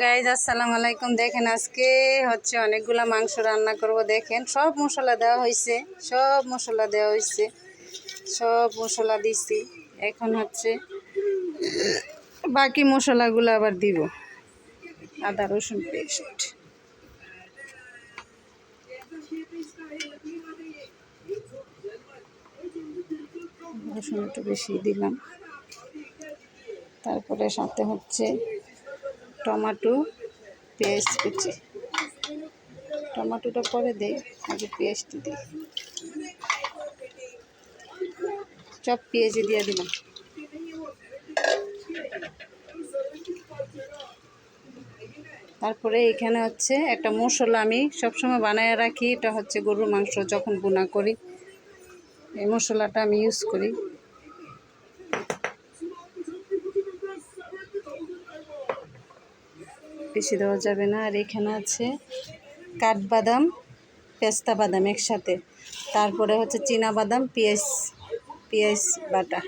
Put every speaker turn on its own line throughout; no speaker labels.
Guys আসসালামু আলাইকুম। দেখেন আজকে হচ্ছে অনেকগুলা মাংস রান্না করব। দেখেন সব মশলা দেওয়া হয়েছে, সব মশলা দিছি। এখন হচ্ছে বাকি মশলাগুলো আবার দিব। আদা রসুন পেস্ট, রসুন একটু বেশি দিলাম। তারপরে সাথে হচ্ছে টমেটো, পেঁয়াজ কুচি। টমেটোটা পরে দেই, আগে পেঁয়াজটা দিই। সব পেঁয়াজি দিয়ে দিলাম। তারপরে এখানে হচ্ছে একটা মশলা আমি সবসময় বানায় রাখি। এটা হচ্ছে গরুর মাংস যখন ভুনা করি, এই মশলাটা আমি ইউজ করি। বেশি দেওয়া যাবে না। আর এখানে আছে কাঠবাদাম, পেস্তা বাদাম একসাথে। তারপরে হচ্ছে চীনা বাদাম, পেঁয়াজ বাটা।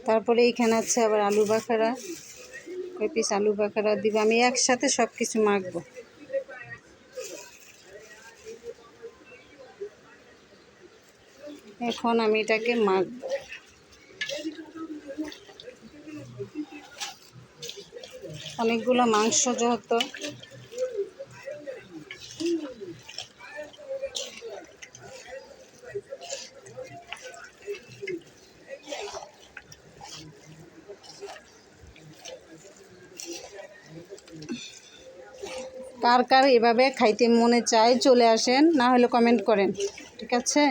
তারপরে এইখানে আছে আবার আলু বাখারা, কয় পিস আলু বাখারা দিব। আমি একসাথে সব কিছু মাখবো। এখন আমি এটাকে মাখবো। অনেকগুলো মাংস যেহেতু, কার কার এভাবে খাইতে মনে চায় চলে আসেন, না হলে কমেন্ট করেন, ঠিক আছে?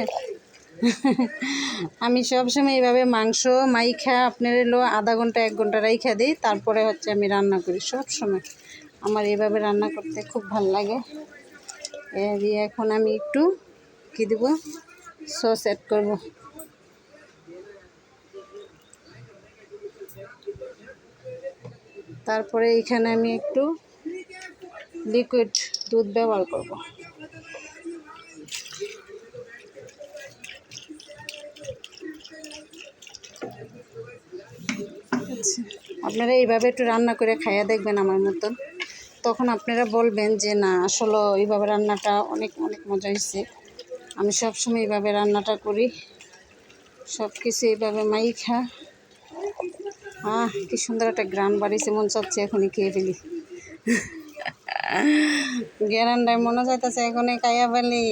আমি সবসময় এইভাবে মাংস মাইখা আপনার এলো আধা ঘন্টা 1 ঘন্টা রাইখা দিই। তারপরে হচ্ছে আমি রান্না করি। সব সময় আমার এইভাবে রান্না করতে খুব ভালো লাগে। এখন আমি একটু কী দেব, সস অ্যাড করব। তারপরে এখানে আমি একটু লিকুইড দুধ ব্যবহার করব। আপনারা এইভাবে একটু রান্না করে খাইয়া দেখবেন আমার মতন। তখন আপনারা বলবেন যে না, আসলে এইভাবে রান্নাটা অনেক অনেক মজা হয়েছে। আমি সবসময় এইভাবে রান্নাটা করি, সব কিছু এইভাবে মাইখা। কি সুন্দর একটা গ্রান বাড়িছে, মন চাচ্ছে এখনই খেয়ে ফেলি। গ্যারান্ডায় মনে যাইতেছে এখনই খাইয়া ফেলি।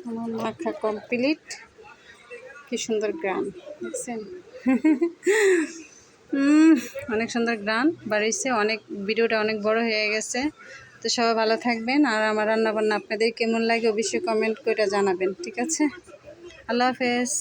আমার মাখা কমপ্লিট। কি সুন্দর গ্রান দেখছেন? অনেক সুন্দর গ্রান বাড়িছে। ভিডিওটা অনেক বড় হয়ে গেছে। তো সবাই ভালো থাকবেন। আর আমার রান্নাবান্না আপনাদের কেমন লাগে অবশ্যই কমেন্ট করে জানাবেন, ঠিক আছে? আল্লাহ হাফেজ।